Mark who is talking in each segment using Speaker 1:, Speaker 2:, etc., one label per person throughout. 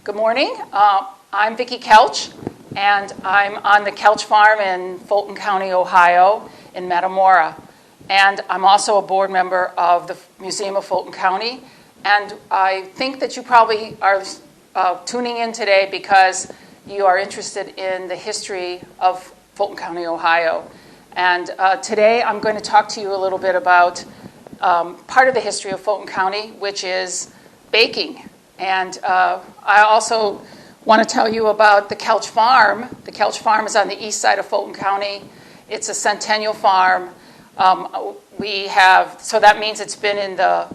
Speaker 1: Good morning. I'm Vicki Koelsch, and I'm on the Koelsch farm in Fulton County, Ohio, in Metamora. And I'm also a board member of the Museum of Fulton County. And I think that you probably are tuning in today because you are interested in the history of Fulton County, Ohio. And today I'm going to talk to you a little bit about part of the history of Fulton County, which is baking. And I also want to tell you about the Koelsch farm. The Koelsch farm is on the east side of Fulton County. It's a centennial farm. So that means it's been in the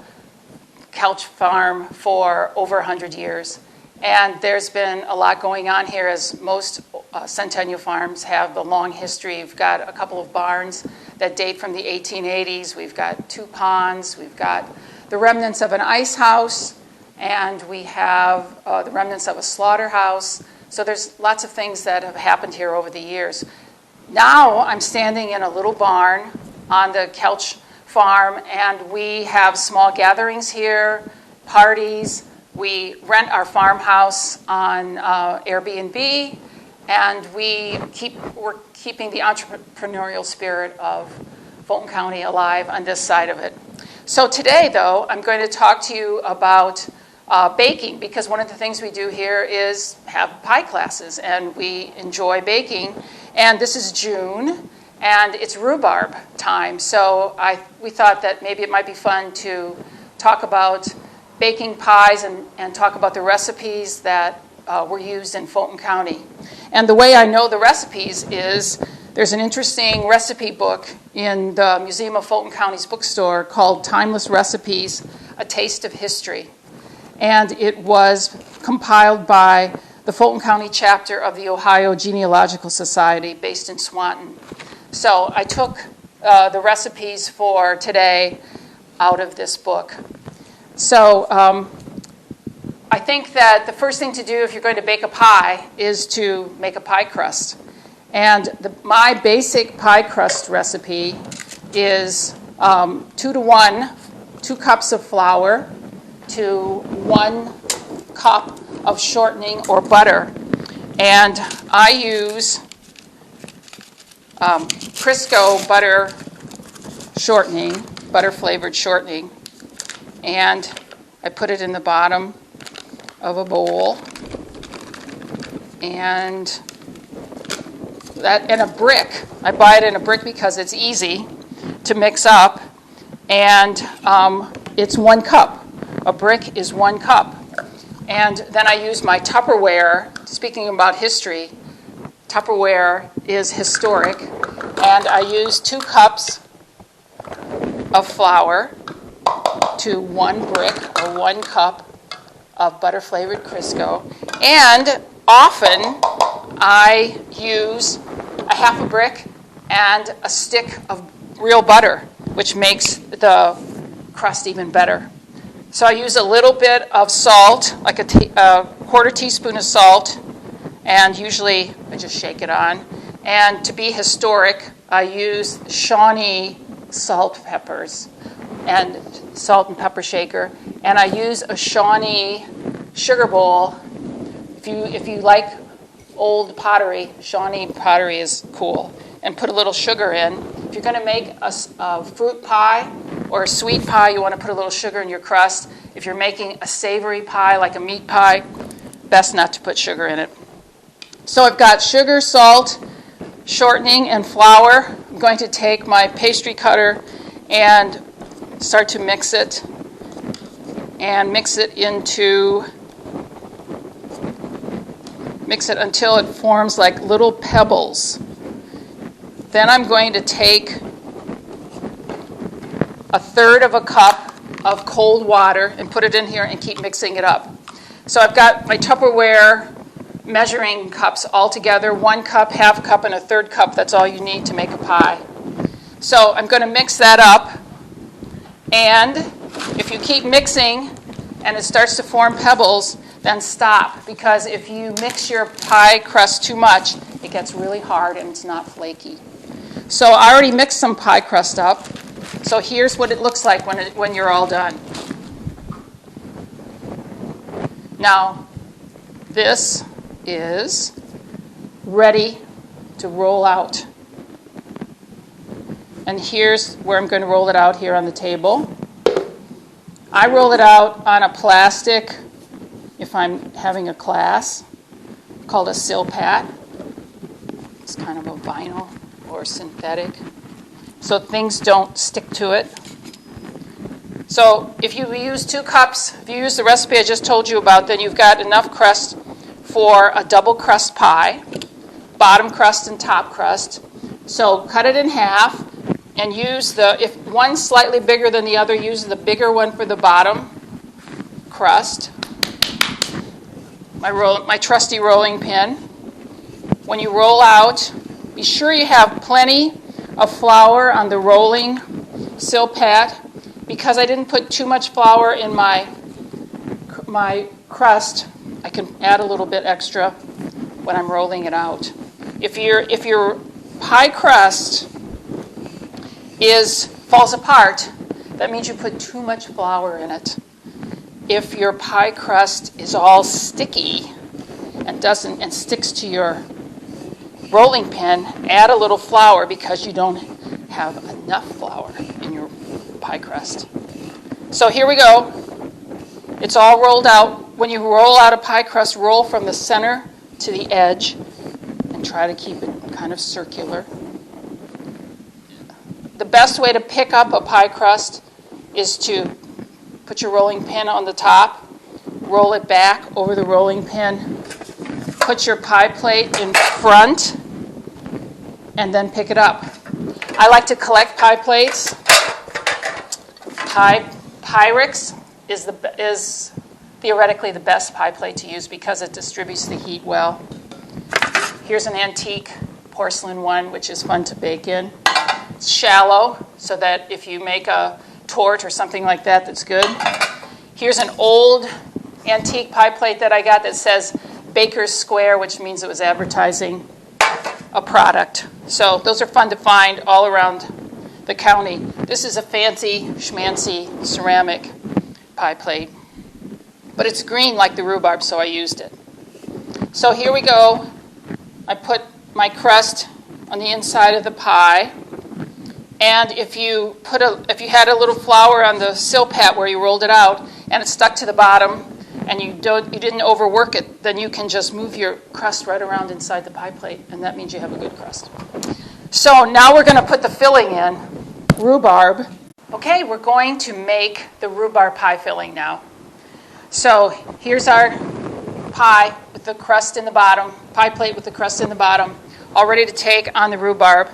Speaker 1: Koelsch farm for over 100 years. And there's been a lot going on here, as most centennial farms have a long history. We've got a couple of barns that date from the 1880s. We've got 2 ponds. We've got the remnants of an ice house. And we have the remnants of a slaughterhouse. So there's lots of things that have happened here over the years. Now I'm standing in a little barn on the Koelsch farm, and we have small gatherings here, parties. We rent our farmhouse on Airbnb, and we're keeping the entrepreneurial spirit of Fulton County alive on this side of it. So today, though, I'm going to talk to you about baking, because one of the things we do here is have pie classes, and we enjoy baking. And this is June, and it's rhubarb time. So we thought that maybe it might be fun to talk about baking pies and talk about the recipes that were used in Fulton County. And the way I know the recipes is there's an interesting recipe book in the Museum of Fulton County's bookstore called Timeless Recipes, A Taste of History. And it was compiled by the Fulton County chapter of the Ohio Genealogical Society based in Swanton. So I took the recipes for today out of this book. So I think that the first thing to do if you're going to bake a pie is to make a pie crust. And my basic pie crust recipe is 2 to 1, 2 cups of flour to 1 cup of shortening or butter. And I use Crisco butter shortening, butter-flavored shortening. And I put it in the bottom of a bowl. And that in a brick. I buy it in a brick because it's easy to mix up. And it's 1 cup. A brick is 1 cup. And then I use my Tupperware. Speaking about history, Tupperware is historic. And I use 2 cups of flour to 1 brick or 1 cup of butter-flavored Crisco. And often I use a half a brick and a stick of real butter, which makes the crust even better. So I use a little bit of salt, like a quarter teaspoon of salt, and usually I just shake it on. And to be historic, I use Shawnee salt peppers and salt and pepper shaker. And I use a Shawnee sugar bowl. If you like old pottery, Shawnee pottery is cool. And put a little sugar in. If you're going to make a fruit pie or a sweet pie, you want to put a little sugar in your crust. If you're making a savory pie, like a meat pie, best not to put sugar in it. So I've got sugar, salt, shortening, and flour. I'm going to take my pastry cutter and start to mix it. And mix it until it forms like little pebbles. Then I'm going to take 1/3 of a cup of cold water and put it in here and keep mixing it up. So I've got my Tupperware measuring cups all together, 1 cup, half cup, and 1/3 cup. That's all you need to make a pie. So I'm going to mix that up. And if you keep mixing and it starts to form pebbles, then stop. Because if you mix your pie crust too much, it gets really hard and it's not flaky. So I already mixed some pie crust up. So here's what it looks like when you're all done. Now, this is ready to roll out. And here's where I'm going to roll it out here on the table. I roll it out on a plastic, if I'm having a class, called a silpat. It's kind of a vinyl or synthetic, so things don't stick to it. So if you use 2 cups, if you use the recipe I just told you about, then you've got enough crust for a double crust pie, bottom crust and top crust. So cut it in half and use if one's slightly bigger than the other, use the bigger one for the bottom crust. My trusty rolling pin. When you roll out, be sure you have plenty of flour on the rolling silpat. Because I didn't put too much flour in my crust, I can add a little bit extra when I'm rolling it out. If your pie crust falls apart, that means you put too much flour in it. If your pie crust is all sticky and sticks to your rolling pin, add a little flour because you don't have enough flour in your pie crust. So here we go. It's all rolled out. When you roll out a pie crust, roll from the center to the edge and try to keep it kind of circular. The best way to pick up a pie crust is to put your rolling pin on the top, roll it back over the rolling pin, put your pie plate in front, and then pick it up. I like to collect pie plates. Pyrex is theoretically the best pie plate to use because it distributes the heat well. Here's an antique porcelain one, which is fun to bake in. It's shallow, so that if you make a torte or something like that, that's good. Here's an old antique pie plate that I got that says Baker's Square, which means it was advertising a product. So those are fun to find all around the county. This is a fancy schmancy ceramic pie plate, but it's green like the rhubarb, so I used it. So here we go. I put my crust on the inside of the pie, and if you had a little flour on the silpat where you rolled it out and it stuck to the bottom and you didn't overwork it, then you can just move your crust right around inside the pie plate, and that means you have a good crust. So now we're going to put the filling in, rhubarb. Okay, we're going to make the rhubarb pie filling now. So here's our pie with the crust in the bottom, pie plate with the crust in the bottom, all ready to take on the rhubarb.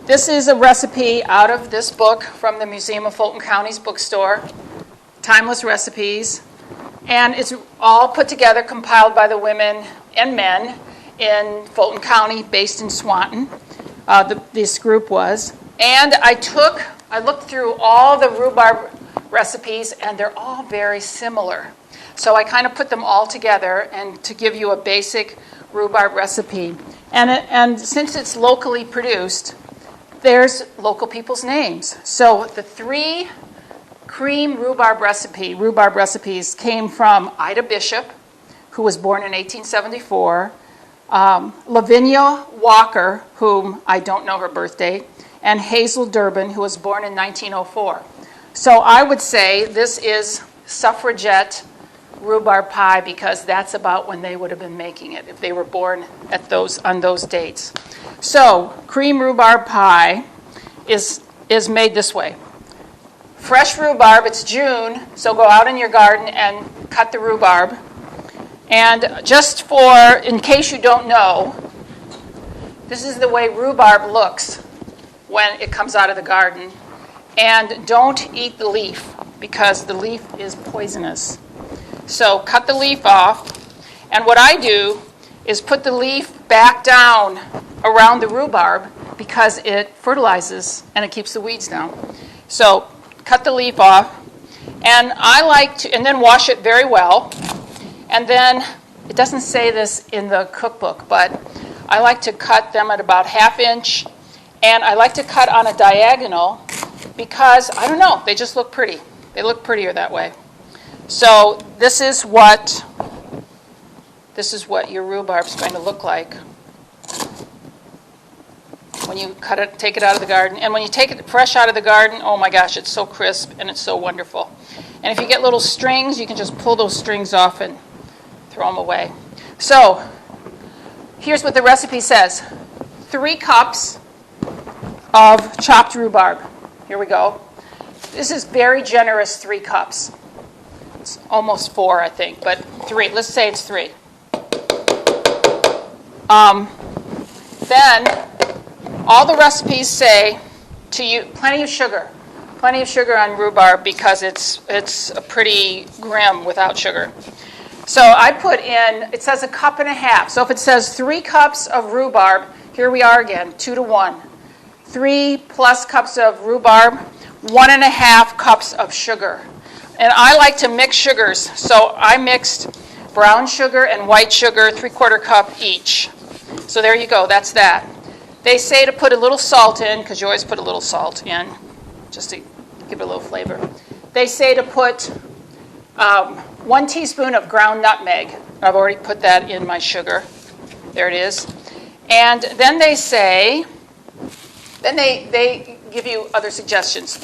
Speaker 1: This is a recipe out of this book from the Museum of Fulton County's bookstore, Timeless Recipes. And it's all put together, compiled by the women and men in Fulton County, based in Swanton. This group was. And I looked through all the rhubarb recipes, and they're all very similar. So I kind of put them all together and to give you a basic rhubarb recipe. And since it's locally produced, there's local people's names. So the 3 cream rhubarb recipes came from Ida Bishop, who was born in 1874, Lavinia Walker, whom I don't know her birth date, and Hazel Durbin, who was born in 1904. So I would say this is suffragette rhubarb pie because that's about when they would have been making it, if they were born on those dates. So cream rhubarb pie is made this way. Fresh rhubarb, it's June, so go out in your garden and cut the rhubarb. And just in case you don't know, this is the way rhubarb looks when it comes out of the garden. And don't eat the leaf because the leaf is poisonous. So cut the leaf off. And what I do is put the leaf back down around the rhubarb because it fertilizes and it keeps the weeds down. So cut the leaf off. And and then wash it very well. And then, it doesn't say this in the cookbook, but I like to cut them at about 1/2 inch. And I like to cut on a diagonal because, I don't know, they just look pretty. They look prettier that way. So this is what this is what your rhubarb is going to look like when you cut it, take it out of the garden. And when you take it fresh out of the garden, oh my gosh, it's so crisp and it's so wonderful. And if you get little strings, you can just pull those strings off and throw them away. So here's what the recipe says. 3 cups of chopped rhubarb. Here we go. This is very generous, 3 cups. It's almost 4, I think, but 3. Let's say it's 3. Then all the recipes say to use plenty of sugar. Plenty of sugar on rhubarb because it's pretty grim without sugar. So I put in, it says 1.5 cups. So if it says 3 cups of rhubarb, here we are again, 2 to 1. 3 plus cups of rhubarb, 1.5 cups of sugar. And I like to mix sugars, so I mixed brown sugar and white sugar, 3/4 cup each. So there you go, that's that. They say to put a little salt in, because you always put a little salt in, just to give it a little flavor. They say to put 1 teaspoon of ground nutmeg. I've already put that in my sugar. There it is. And then they say, they give you other suggestions.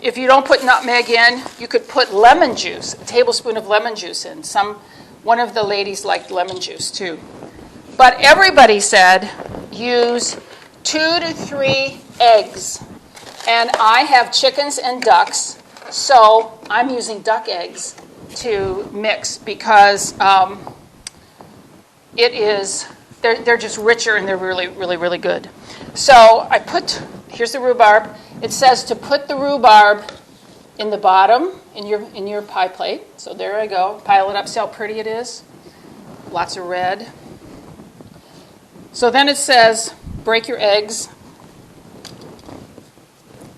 Speaker 1: If you don't put nutmeg in, you could put lemon juice, a tablespoon of lemon juice in. One of the ladies liked lemon juice too. But everybody said use 2 to 3 eggs. And I have chickens and ducks, so I'm using duck eggs to mix because they're just richer and they're really, really, really good. So here's the rhubarb. It says to put the rhubarb in the bottom in your pie plate. So there I go. Pile it up. See how pretty it is? Lots of red. So then it says break your eggs.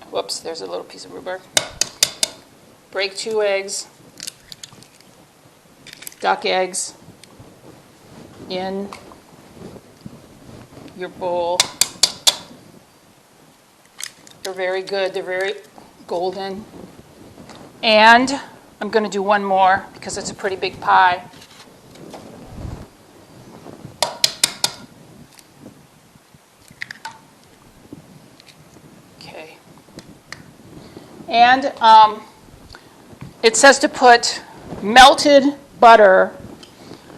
Speaker 1: Whoops, there's a little piece of rhubarb. Break 2 eggs. Duck eggs in your bowl. They're very good. They're very golden. And I'm going to do one more because it's a pretty big pie. Okay. And it says to put melted butter,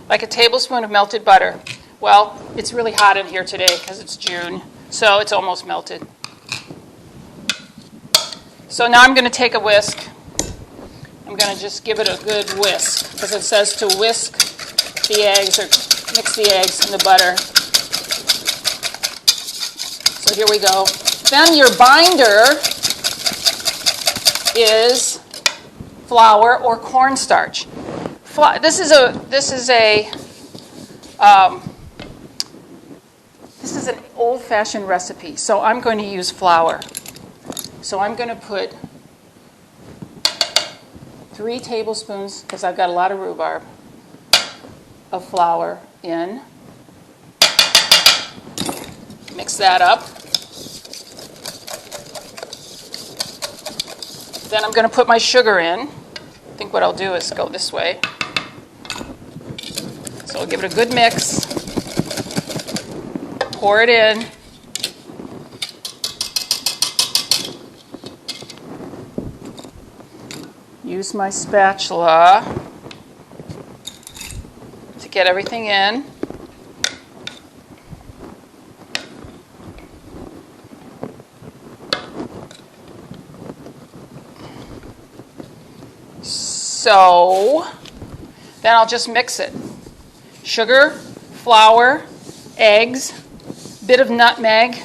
Speaker 1: like a tablespoon of melted butter. Well, it's really hot in here today because it's June, so it's almost melted. So now I'm going to take a whisk. I'm going to just give it a good whisk because it says to whisk the eggs or mix the eggs in the butter. So here we go. Then your binder is flour or cornstarch. This is an old-fashioned recipe, so I'm going to use flour. So I'm going to put 3 tablespoons, because I've got a lot of rhubarb, of flour in. Mix that up. Then I'm going to put my sugar in. I think what I'll do is go this way. So I'll give it a good mix. Pour it in. Use my spatula to get everything in. So then I'll just mix it. Sugar, flour, eggs, bit of nutmeg,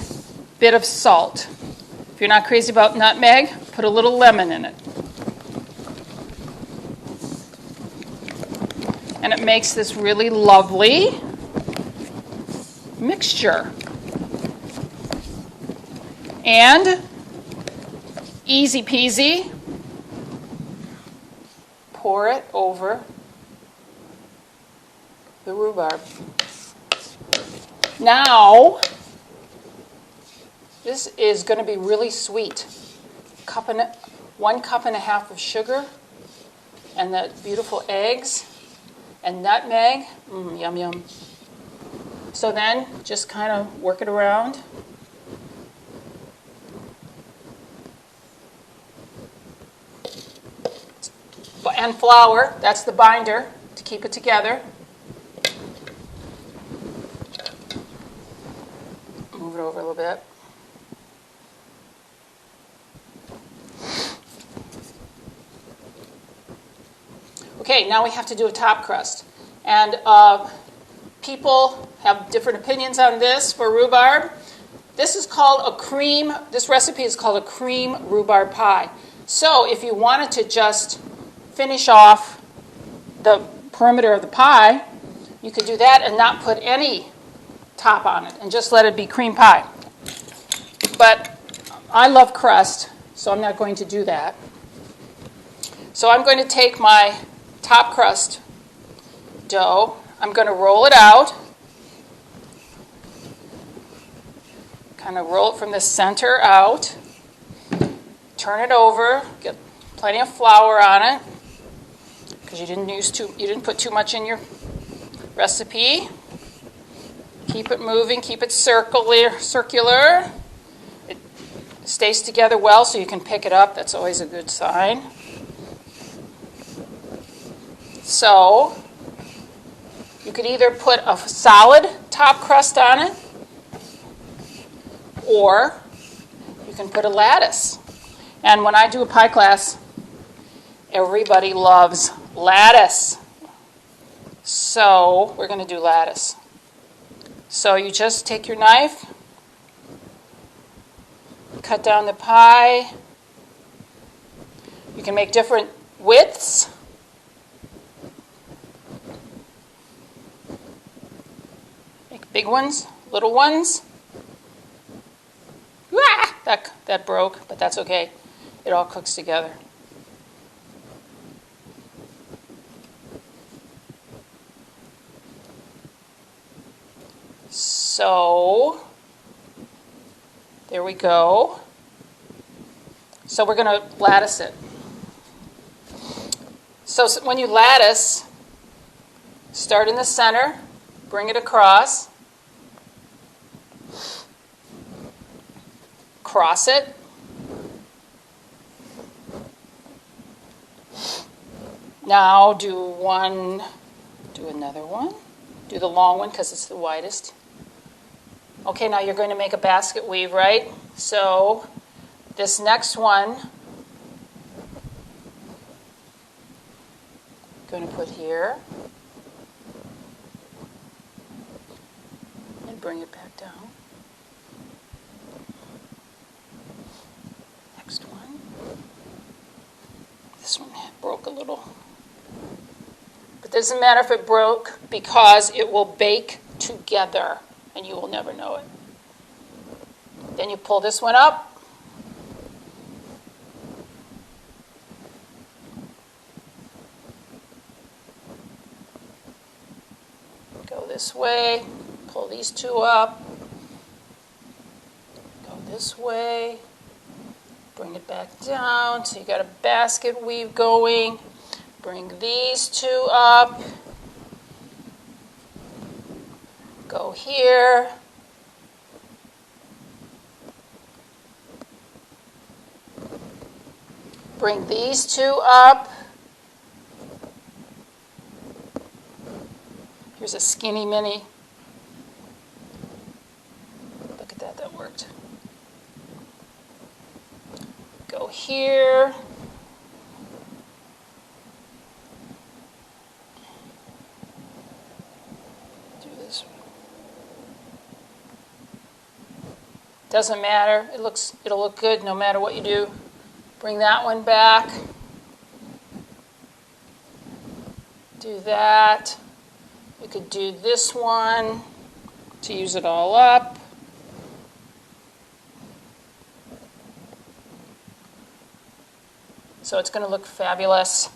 Speaker 1: bit of salt. If you're not crazy about nutmeg, put a little lemon in it. And it makes this really lovely mixture. And easy peasy, pour it over the rhubarb. Now, this is going to be really sweet. 1.5 cups of sugar and the beautiful eggs. and nutmeg. Yum, yum. So then just kind of work it around. And flour, that's the binder to keep it together. Move it over a little bit. Okay, now we have to do a top crust. And people have different opinions on this for rhubarb. This is called a cream, this recipe is called a cream rhubarb pie. So if you wanted to just finish off the perimeter of the pie, you could do that and not put any top on it and just let it be cream pie. But I love crust, so I'm not going to do that. So I'm going to take my top crust dough, I'm going to roll it out, kind of roll it from the center out, turn it over, get plenty of flour on it, because you didn't put too much in your recipe. Keep it moving, keep it circular. It stays together well so you can pick it up. That's always a good sign. So you could either put a solid top crust on it, or you can put a lattice. And when I do a pie class, everybody loves lattice. So we're going to do lattice. So you just take your knife, cut down the pie. You can make different widths. Make big ones, little ones. That broke, but that's okay. It all cooks together. So, there we go. So we're going to lattice it. So when you lattice, start in the center, bring it across, cross it, now do another one, do the long one because it's the widest. Okay, now you're going to make a basket weave, right? So this next one, I'm going to put here and bring it back down. Next one. This one broke a little. But it doesn't matter if it broke because it will bake together. And you will never know it. Then you pull this one up. Go this way. Pull these two up. Go this way. Bring it back down. So you got a basket weave going. Bring these two up. Go here. Bring these two up. Here's a skinny mini. Look at that, that worked. Go here. Doesn't matter. It'll look good no matter what you do. Bring that one back. Do that. You could do this one to use it all up. So it's going to look fabulous.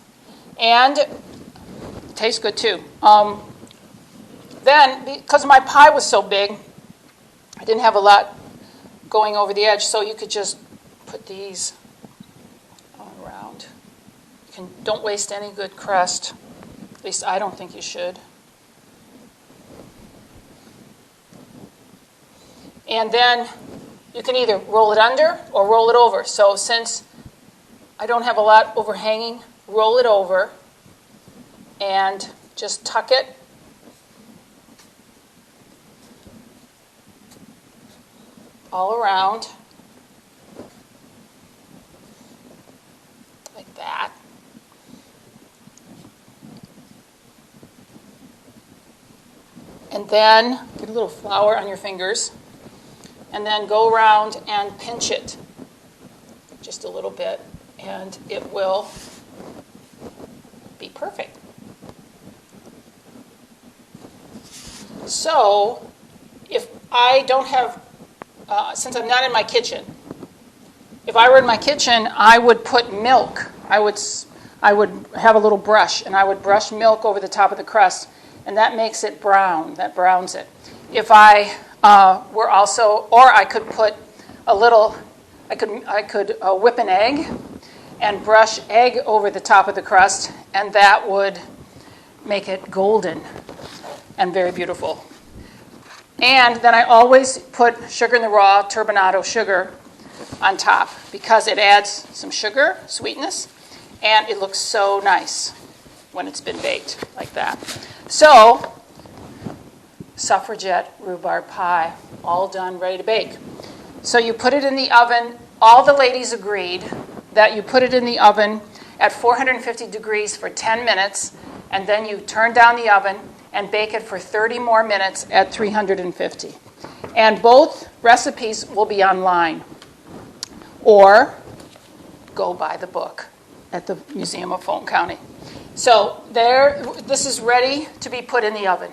Speaker 1: And it tastes good too. Then, because my pie was so big, I didn't have a lot going over the edge, so you could just put these all around. Don't waste any good crust. At least I don't think you should. And then you can either roll it under or roll it over. So since I don't have a lot overhanging, roll it over and just tuck it all around like that. And then get a little flour on your fingers. And then go around and pinch it just a little bit, and it will be perfect. So if I don't have, since I'm not in my kitchen, if I were in my kitchen, I would put milk. I would have a little brush, and I would brush milk over the top of the crust, and that makes it brown. That browns it. If I were also, or I could put a little, I could whip an egg and brush egg over the top of the crust, and that would make it golden and very beautiful. And then I always put sugar in the raw, turbinado sugar, on top because it adds some sugar, sweetness, and it looks so nice when it's been baked like that. So, suffragette rhubarb pie, all done, ready to bake. So you put it in the oven. All the ladies agreed that you put it in the oven at 450 degrees for 10 minutes, and then you turn down the oven and bake it for 30 more minutes at 350. And both recipes will be online, or go buy the book at the Museum of Fulton County. So this is ready to be put in the oven.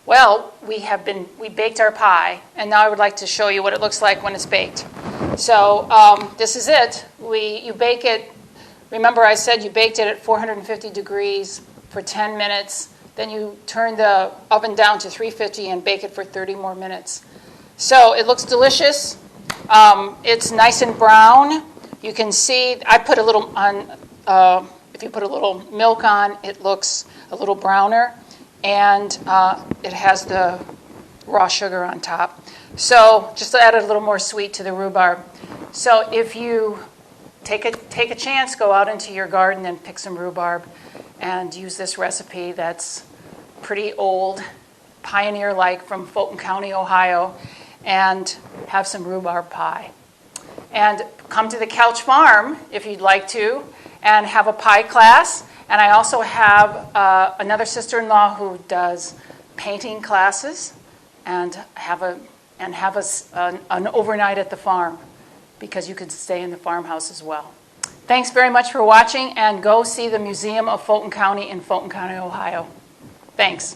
Speaker 1: Well, we baked our pie, and now I would like to show you what it looks like when it's baked. So this is it. You bake it. Remember, I said you baked it at 450 degrees for 10 minutes. Then you turn the oven down to 350 and bake it for 30 more minutes. So it looks delicious. It's nice and brown. You can see I put a little on. If you put a little milk on, it looks a little browner. And it has the raw sugar on top. So just to add a little more sweet to the rhubarb. So if you take a chance, go out into your garden and pick some rhubarb and use this recipe that's pretty old, pioneer-like from Fulton County, Ohio, and have some rhubarb pie. And come to the Koelsch farm if you'd like to and have a pie class. And I also have another sister-in-law who does painting classes and have an overnight at the farm because you could stay in the farmhouse as well. Thanks very much for watching, and go see the Museum of Fulton County in Fulton County, Ohio. Thanks.